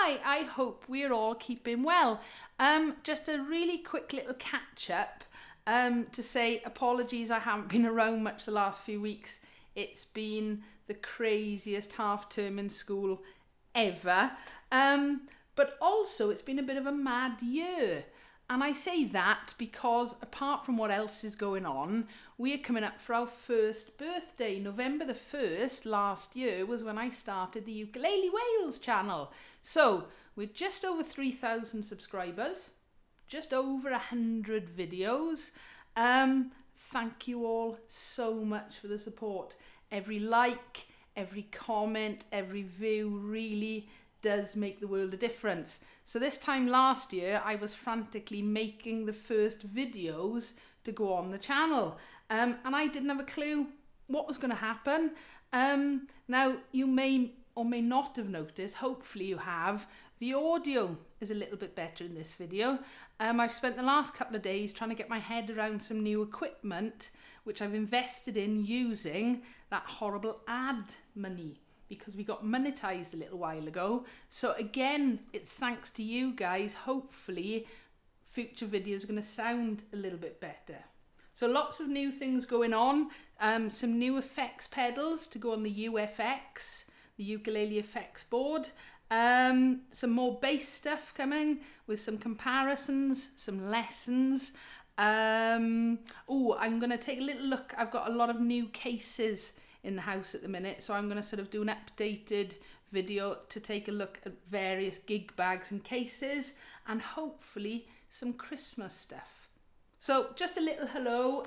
Hi, I hope we're all keeping well. Just a really quick little catch up to say apologies I haven't been around much the last few weeks. It's been the craziest half term in school ever. But also it's been a bit of a mad year. And I say that because apart from what else is going on, we are coming up for our first birthday. November the 1st last year was when I started the Ukulele Wales channel. So we're just over 3,000 subscribers, just over 100 videos. Thank you all so much for the support. Every like, every comment, every view really does make the world a difference. So this time last year, I was frantically making the first videos to go on the channel. And I didn't have a clue what was going to happen. Now, you may or may not have noticed, hopefully you have, the audio is a little bit better in this video. I've spent the last couple of days trying to get my head around some new equipment, which I've invested in using that horrible ad money, because we got monetized a little while ago. So again, it's thanks to you guys. Hopefully future videos are going to sound a little bit better. So lots of new things going on. Some new effects pedals to go on the UFX, the ukulele effects board. Some more bass stuff coming with some comparisons, some lessons. I'm going to take a little look. I've got a lot of new cases in the house at the minute, so I'm going to sort of do an updated video to take a look at various gig bags and cases, and hopefully some Christmas stuff. So just a little hello.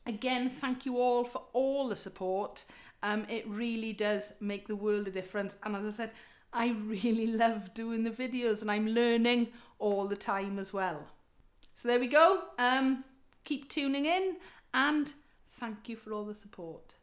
Again, thank you all for all the support. It really does make the world a difference, and as I said, I really love doing the videos and I'm learning all the time as well. So there we go. Keep tuning in and thank you for all the support.